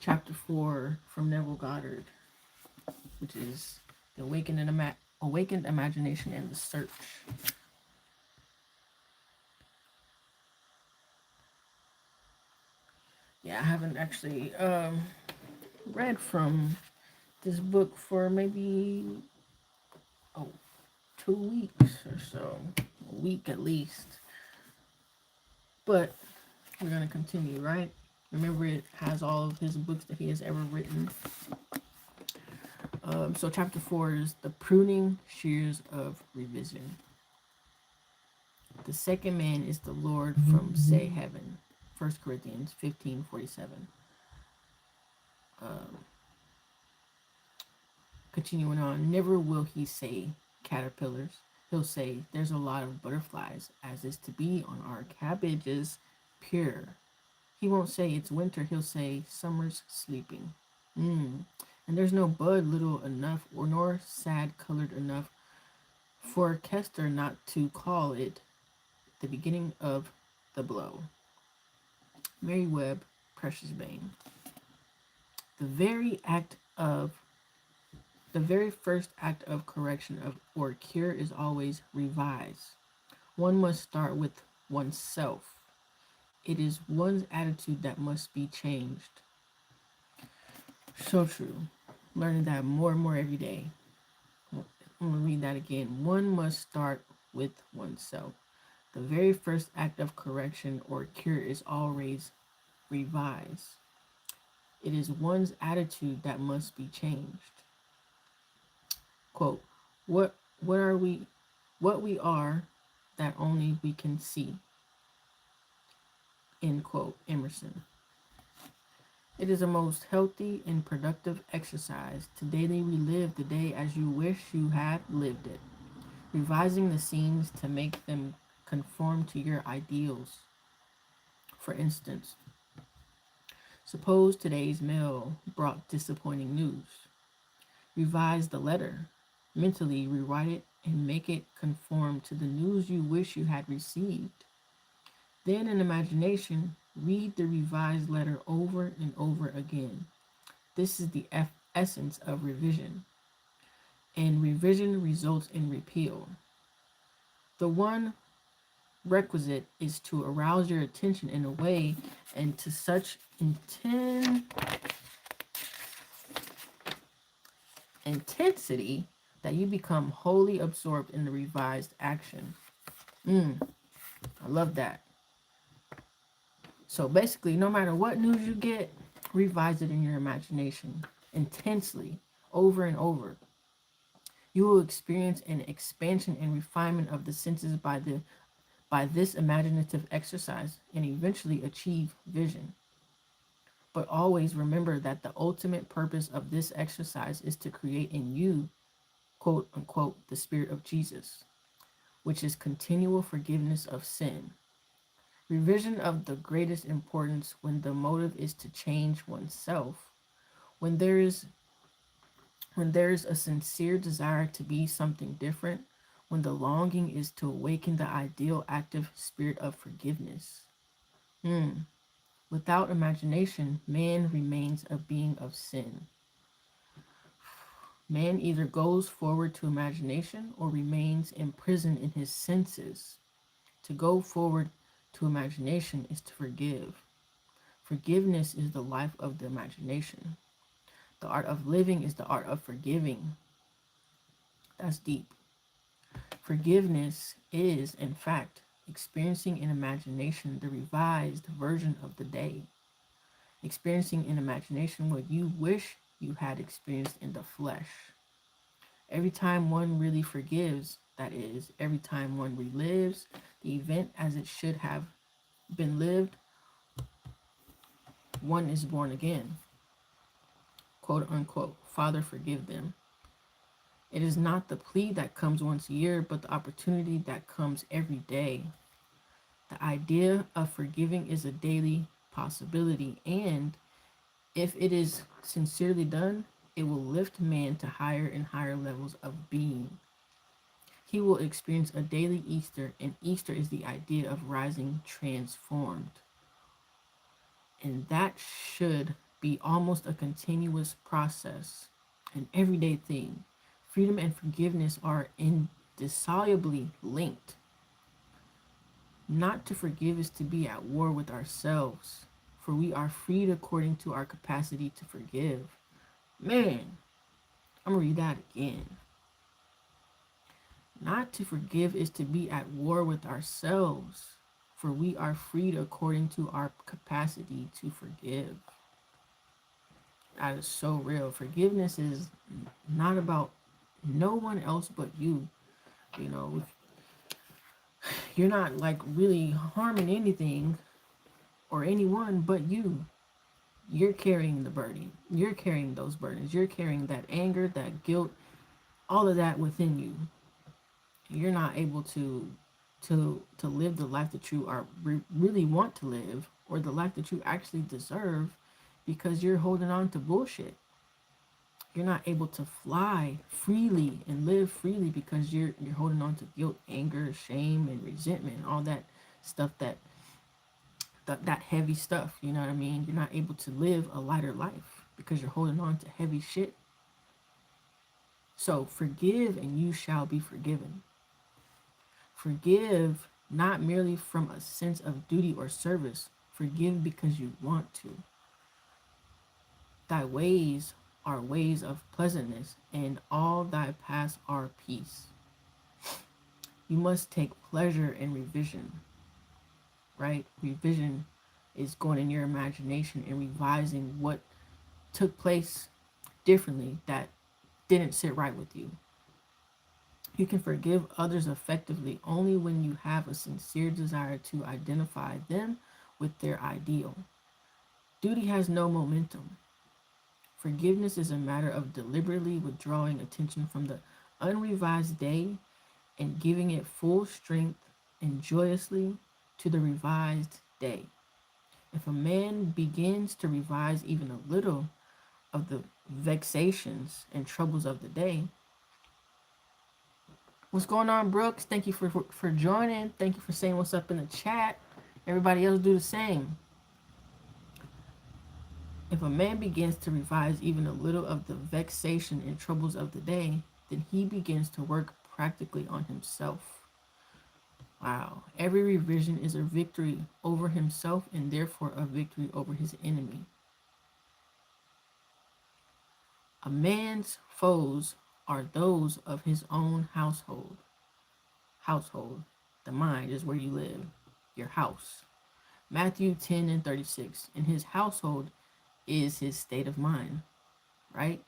chapter 4 from Neville Goddard, which is the awakened imagination and the search. Yeah, I haven't actually read from this book for maybe oh 2 weeks or so, a week at least. But we're gonna continue, right? Remember, it has all of his books that he has ever written. So chapter 4 is the pruning shears of revision. The second man is the Lord from say heaven. 1 Corinthians 15:47. Um, Continuing on, never will he say caterpillars. He'll say there's a lot of butterflies, as is to be on our cabbages pure. He won't say it's winter, he'll say summer's sleeping. Mm. And there's no bud little enough or nor sad colored enough for Kester not to call it the beginning of the blow. Mary Webb, Precious Bane. The very act of the very first act of correction of or cure is always revise. One must start with oneself. It is one's attitude that must be changed. So true. Learning that more and more every day. I'm going to read that again. One must start with oneself. The very first act of correction or cure is always revise. It is one's attitude that must be changed. Quote, what are we what we are that only we can see. End quote, Emerson. It is a most healthy and productive exercise to daily relive the day as you wish you had lived it, revising the scenes to make them conform to your ideals. For instance, suppose today's mail brought disappointing news. Revise the letter, mentally rewrite it, and make it conform to the news you wish you had received. Then, in imagination, read the revised letter over and over again. This is the essence of revision, and revision results in repeal. The one requisite is to arouse your attention in a way and to such intensity that you become wholly absorbed in the revised action. I love that. So basically, no matter what news you get, revise it in your imagination intensely, over and over. You will experience an expansion and refinement of the senses by this imaginative exercise and eventually achieve vision. But always remember that the ultimate purpose of this exercise is to create in you, quote unquote, the Spirit of Jesus, which is continual forgiveness of sin. Revision of the greatest importance when the motive is to change oneself. When there is a sincere desire to be something different, when the longing is to awaken the ideal active spirit of forgiveness. Without imagination, man remains a being of sin. Man either goes forward to imagination or remains imprisoned in his senses. To go forward to imagination is to forgive. Forgiveness is the life of the imagination. The art of living is the art of forgiving. That's deep. Forgiveness is, in fact, experiencing in imagination the revised version of the day. Experiencing in imagination what you wish you had experienced in the flesh. Every time one really forgives, that is, every time one relives the event as it should have been lived, one is born again. Quote unquote, Father, forgive them. It is not the plea that comes once a year, but the opportunity that comes every day. The idea of forgiving is a daily possibility, and if it is sincerely done, it will lift man to higher and higher levels of being. He will experience a daily Easter, and Easter is the idea of rising transformed. And that should be almost a continuous process, an everyday thing. Freedom and forgiveness are indissolubly linked. Not to forgive is to be at war with ourselves, for we are freed according to our capacity to forgive. Man, I'm gonna read that again. Not to forgive is to be at war with ourselves, for we are freed according to our capacity to forgive. That is so real. Forgiveness is not about no one else but you. You know, you're not like really harming anything or anyone but you. You're carrying the burden. You're carrying those burdens. You're carrying that anger, that guilt, all of that within you. You're not able to live the life that you are really want to live, or the life that you actually deserve, because you're holding on to bullshit. You're not able to fly freely and live freely because you're holding on to guilt, anger, shame, and resentment, all that stuff, that heavy stuff. You know what I mean? You're not able to live a lighter life because you're holding on to heavy shit. So forgive and you shall be forgiven. Forgive not merely from a sense of duty or service. Forgive because you want to. Thy ways are ways of pleasantness, and all thy paths are peace. You must take pleasure in revision, right? Revision is going in your imagination and revising what took place differently that didn't sit right with you. You can forgive others effectively only when you have a sincere desire to identify them with their ideal. Duty has no momentum. Forgiveness is a matter of deliberately withdrawing attention from the unrevised day and giving it full strength and joyously to the revised day. If a man begins to revise even a little of the vexations and troubles of the day, what's going on, Brooks? Thank you for joining. Thank you for saying what's up in the chat. Everybody else do the same. If a man begins to revise even a little of the vexation and troubles of the day, then he begins to work practically on himself. Wow. Every revision is a victory over himself and therefore a victory over his enemy. A man's foes are those of his own household. Household. The mind is where you live, your house. Matthew 10 and 36. In his household is his state of mind, right?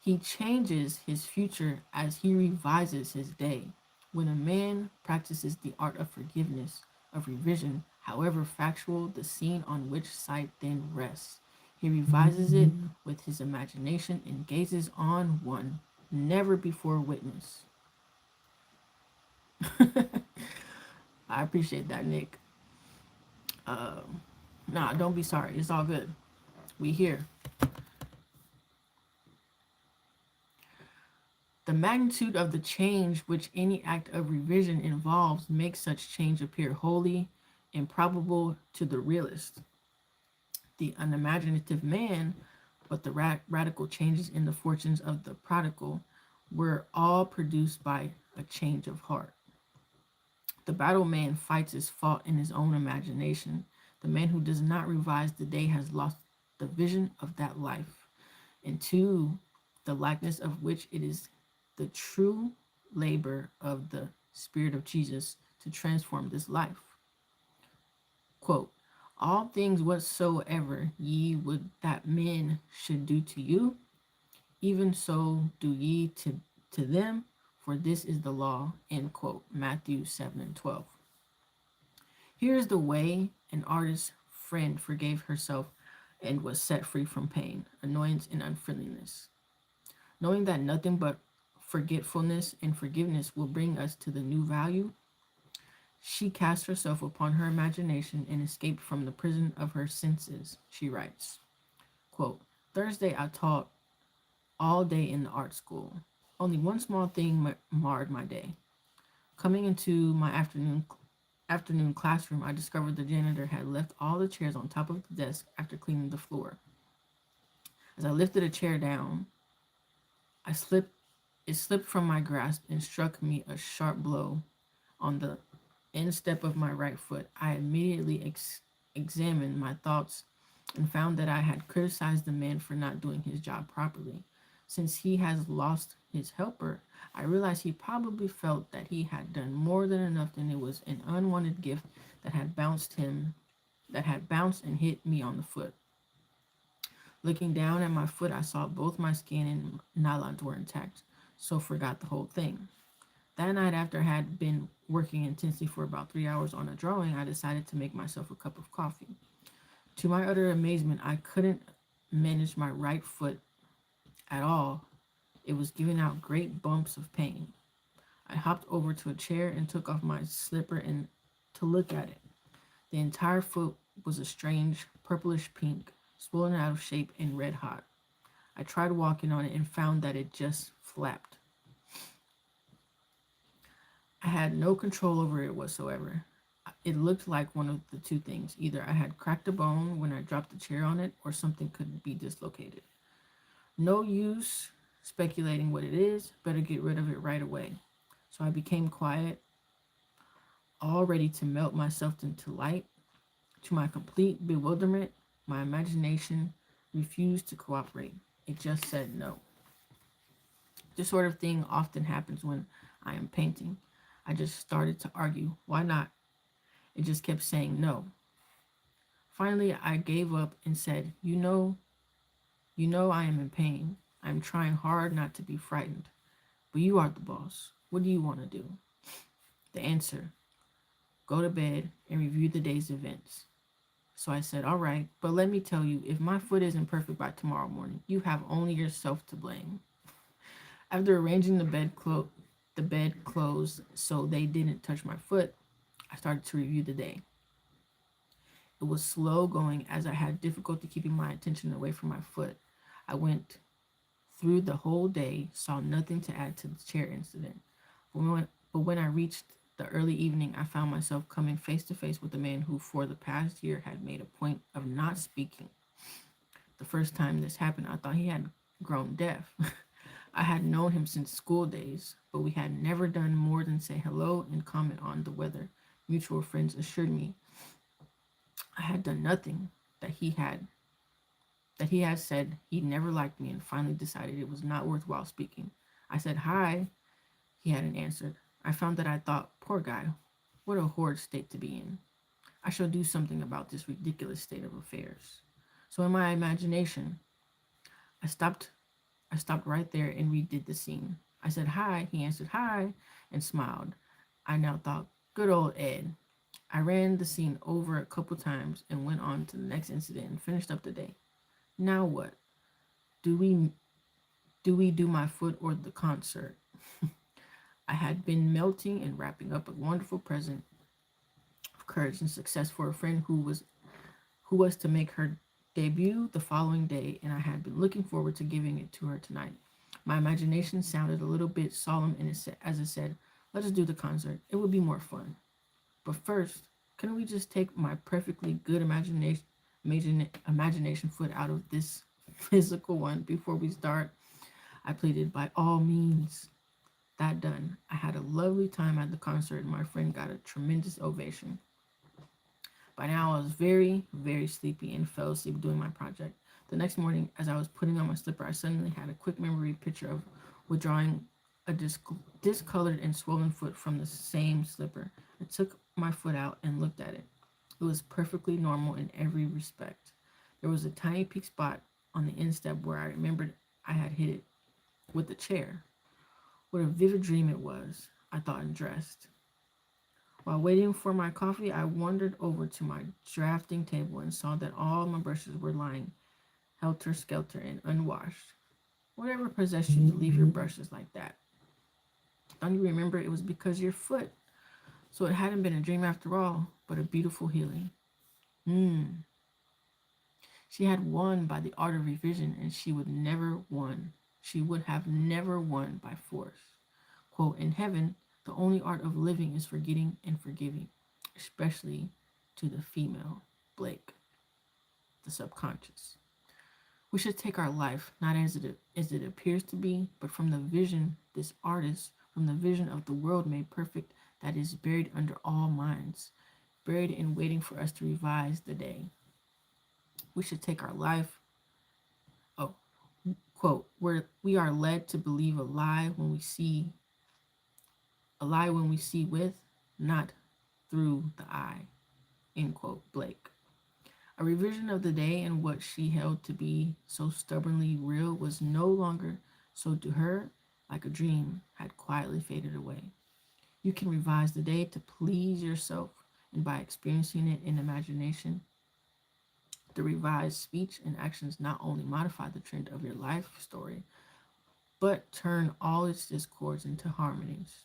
He changes his future as he revises his day. When a man practices the art of forgiveness, of revision, however factual the scene on which sight then rests, he revises it with his imagination and gazes on one never before witnessed. I appreciate that, Nick. Nah, don't be sorry. It's all good. We here. The magnitude of the change which any act of revision involves makes such change appear wholly improbable to the realist, the unimaginative man, but the radical changes in the fortunes of the prodigal were all produced by a change of heart. The battle man fights his fault in his own imagination. The man who does not revise the day has lost the vision of that life, into the likeness of which it is the true labor of the Spirit of Jesus to transform this life. Quote, all things whatsoever ye would that men should do to you, even so do ye to them, for this is the law. End quote. Matthew 7 and 12. Here is the way an artist's friend forgave herself and was set free from pain, annoyance, and unfriendliness. Knowing that nothing but forgetfulness and forgiveness will bring us to the new value, she cast herself upon her imagination and escaped from the prison of her senses. She writes, quote, Thursday I taught all day in the art school. Only one small thing marred my day. Coming into my afternoon classroom, I discovered the janitor had left all the chairs on top of the desk after cleaning the floor. As I lifted a chair down, I slipped it slipped from my grasp and struck me a sharp blow on the instep of my right foot. I immediately examined my thoughts and found that I had criticized the man for not doing his job properly. Since he has lost his helper, I realized he probably felt that he had done more than enough and it was an unwanted gift that had bounced and hit me on the foot. Looking down at my foot, I saw both my skin and nylons were intact, so forgot the whole thing. That night, after I had been working intensely for about 3 hours on a drawing, I decided to make myself a cup of coffee. To my utter amazement, I couldn't manage my right foot at all. It was giving out great bumps of pain. I hopped over to a chair and took off my slipper and to look at it. The entire foot was a strange purplish pink, swollen out of shape and red hot. I tried walking on it and found that it just flapped. I had no control over it whatsoever. It looked like one of the two things. Either I had cracked a bone when I dropped the chair on it, or something could be dislocated. No use speculating what it is, better get rid of it right away. So I became quiet, all ready to melt myself into light. To my complete bewilderment, my imagination refused to cooperate. It just said no. This sort of thing often happens when I am painting. I just started to argue. Why not? It just kept saying no. Finally, I gave up and said, I am in pain. I'm trying hard not to be frightened. But you are the boss. What do you want to do? The answer, go to bed and review the day's events. So I said, all right, but let me tell you, if my foot isn't perfect by tomorrow morning, you have only yourself to blame. After arranging the bed clothes so they didn't touch my foot, I started to review the day. It was slow going as I had difficulty keeping my attention away from my foot. I went through the whole day, saw nothing to add to the chair incident. But when I reached the early evening, I found myself coming face to face with a man who, for the past year, had made a point of not speaking. The first time this happened, I thought he had grown deaf. I had known him since school days, but we had never done more than say hello and comment on the weather. Mutual friends assured me I had done nothing, that he had said he never liked me and finally decided it was not worthwhile speaking. I said hi. He hadn't answered. I found that I thought, poor guy, what a horrid state to be in. I shall do something about this ridiculous state of affairs. So in my imagination, I stopped I stopped right there and redid the scene. I said hi, he answered hi and smiled. I now thought, good old Ed. I ran the scene over a couple times and went on to the next incident and finished up the day. Now what? Do we do my foot or the concert? I had been melting and wrapping up a wonderful present of courage and success for a friend who was to make her debut the following day, and I had been looking forward to giving it to her tonight. My imagination sounded a little bit solemn and as it said, let us do the concert. It would be more fun. But first, couldn't we just take my perfectly good imagination foot out of this physical one before we start? I pleaded, by all means. That done, I had a lovely time at the concert and my friend got a tremendous ovation. By now, I was very, very sleepy and fell asleep doing my project. The next morning, as I was putting on my slipper, I suddenly had a quick memory picture of withdrawing a discolored and swollen foot from the same slipper. I took my foot out and looked at it. It was perfectly normal in every respect. There was a tiny pink spot on the instep where I remembered I had hit it with the chair. What a vivid dream it was, I thought and dressed. While waiting for my coffee, I wandered over to my drafting table and saw that all my brushes were lying helter-skelter and unwashed. Whatever possessed you to leave your brushes like that? Don't you remember it was because of your foot? So it hadn't been a dream after all, but a beautiful healing. She had won by the art of revision, and she would have never won by force. Quote, in heaven, the only art of living is forgetting and forgiving, especially to the female, Blake, the subconscious. We should take our life not as it appears to be, but from the vision this artist, from the vision of the world made perfect that is buried under all minds, buried and waiting for us to revise the day. We should take our life. Oh, quote, where we are led to believe a lie when we see with, not through the eye. End quote. Blake. A revision of the day and what she held to be so stubbornly real was no longer so to her, like a dream, had quietly faded away. You can revise the day to please yourself, and by experiencing it in imagination, the revised speech and actions not only modify the trend of your life story, but turn all its discords into harmonies.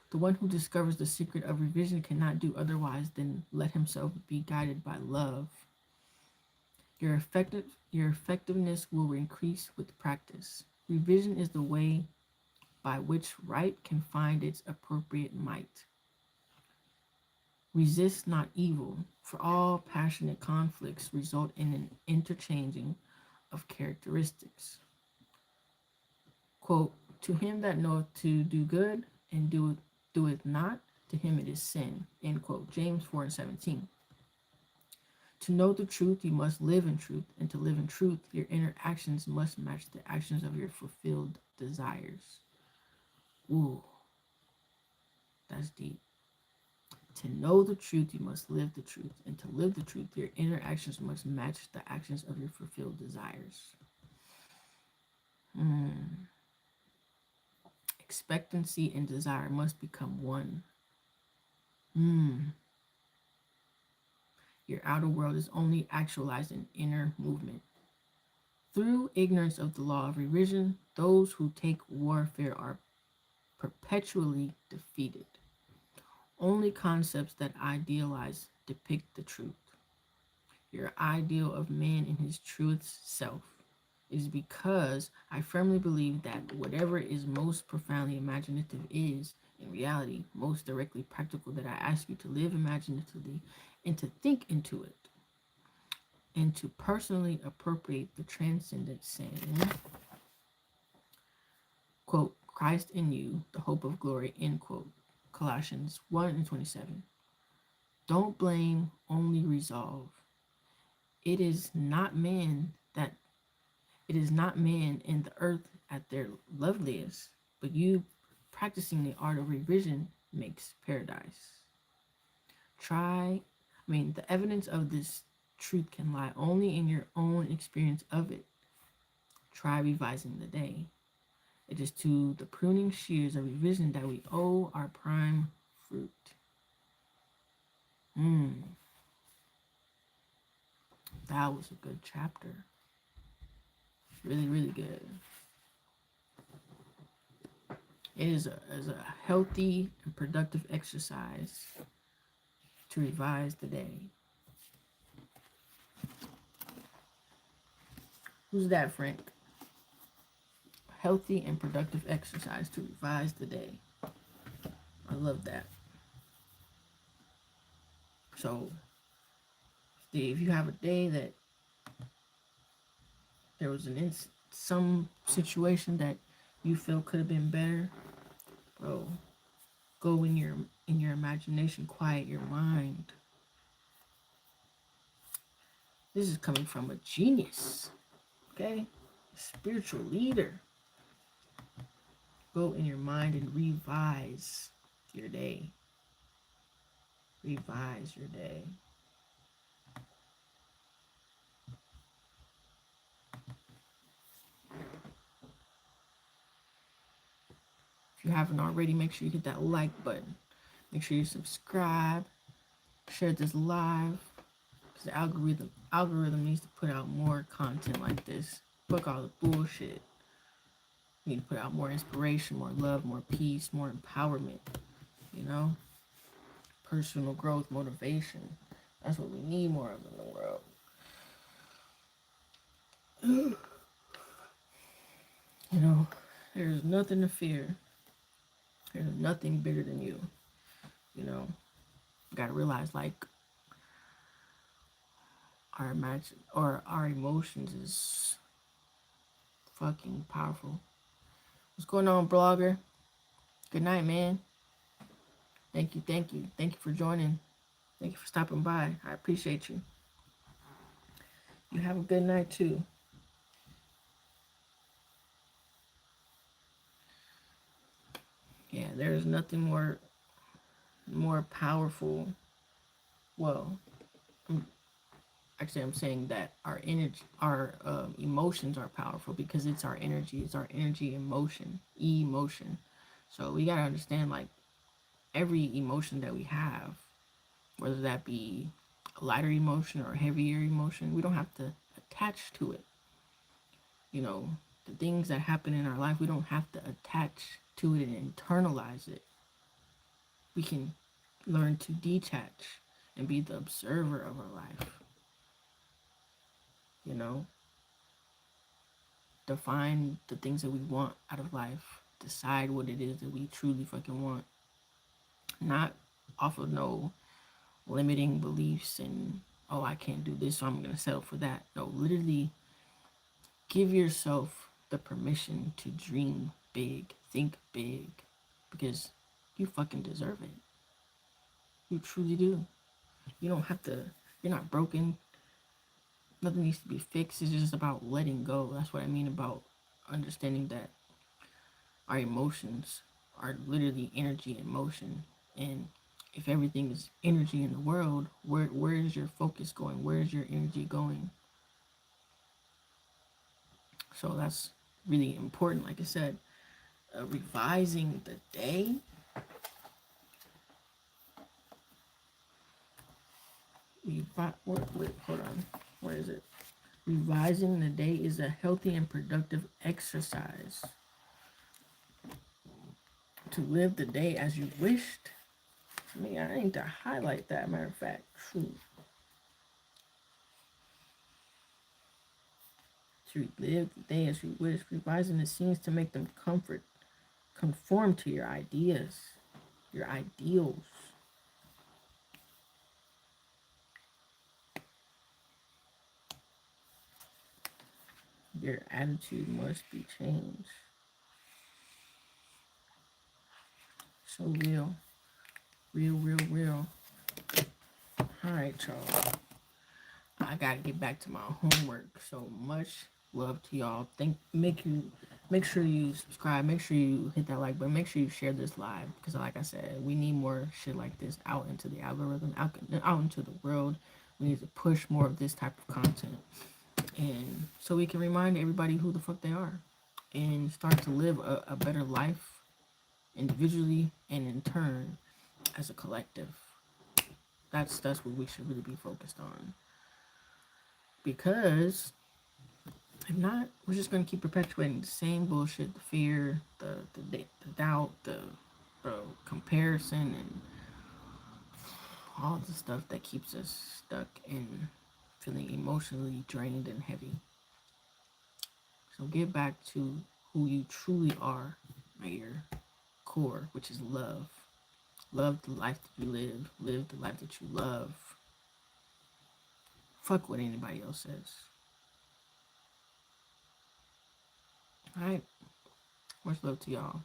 The one who discovers the secret of revision cannot do otherwise than let himself be guided by love. Your effectiveness will increase with practice. Revision is the way by which right can find its appropriate might. Resist not evil, for all passionate conflicts result in an interchanging of characteristics. Quote, to him that knoweth to do good and doeth not, to him it is sin. End quote. James 4 and 17. To know the truth, you must live in truth, and to live in truth, your inner actions must match the actions of your fulfilled desires. Ooh, that's deep. To know the truth, you must live the truth, and to live the truth, your inner actions must match the actions of your fulfilled desires. Expectancy and desire must become one. Your outer world is only actualized in inner movement. Through ignorance of the law of revision, those who take warfare are perpetually defeated. Only concepts that idealize depict the truth. Your ideal of man in his truest self is because I firmly believe that whatever is most profoundly imaginative is, in reality, most directly practical, that I ask you to live imaginatively and to think into it and to personally appropriate the transcendent saying, quote, Christ in you, the hope of glory, end quote. Colossians 1 and 27. Don't blame, only resolve. It is not man that it is not man and the earth at their loveliest, but you practicing the art of revision makes paradise. The evidence of this truth can lie only in your own experience of it. Try revising the day. It is to the pruning shears of revision that we owe our prime fruit. That was a good chapter. Really, really good. It is a healthy and productive exercise to revise the day. Who's that, Frank? Healthy and productive exercise to revise the day. I love that. So, if you have a day that there was some situation that you feel could have been better, bro, go in your imagination, quiet your mind. This is coming from a genius, okay? A spiritual leader. Go in your mind and revise your day. Revise your day. If you haven't already, make sure you hit that like button. Make sure you subscribe. Share this live. Because the algorithm needs to put out more content like this. Fuck all the bullshit. We need to put out more inspiration, more love, more peace, more empowerment. You know? Personal growth, motivation. That's what we need more of in the world. You know, there's nothing to fear. There's nothing bigger than you. You know, you gotta realize, like, our imagine or our emotions is fucking powerful. What's going on, blogger? Good night, man. Thank you, thank you. Thank you for joining. Thank you for stopping by. I appreciate you. You have a good night too. Yeah, there's nothing more powerful. Well, actually, I'm saying that our energy, our emotions are powerful because it's our energy. It's our energy, emotion. So we gotta understand, like, every emotion that we have, whether that be a lighter emotion or a heavier emotion, we don't have to attach to it. You know, the things that happen in our life, we don't have to attach to it and internalize it. We can learn to detach and be the observer of our life. You know, define the things that we want out of life, decide what it is that we truly fucking want, not off of no limiting beliefs and, oh, I can't do this, so I'm gonna settle for that. No, literally give yourself the permission to dream big, think big, because you fucking deserve it. You truly do. You don't have to, you're not broken. Nothing needs to be fixed. It's just about letting go. That's what I mean about understanding that our emotions are literally energy and motion. And if everything is energy in the world, where is your focus going? Where is your energy going? So that's really important. Like I said, revising the day. Wait, hold on. Where is it? Revising the day is a healthy and productive exercise to live the day as you wished. Man, I need to highlight that. Matter of fact, to live the day as you wish. Revising the scenes to make them conform to your ideas, your ideals. Your attitude must be changed. So real. Real, real, real. Alright, y'all. I gotta get back to my homework. So much love to y'all. Make sure you subscribe. Make sure you hit that like button. Make sure you share this live because, like I said, we need more shit like this out into the algorithm, out into the world. We need to push more of this type of content, and so we can remind everybody who the fuck they are, and start to live a better life individually and in turn as a collective. That's what we should really be focused on. Because if not, we're just gonna keep perpetuating the same bullshit, the fear, the doubt, the comparison, and all the stuff that keeps us stuck and feeling emotionally drained and heavy. So get back to who you truly are at your core, which is love. Love the life that you live. Live the life that you love. Fuck what anybody else says. Alright? Much love to y'all.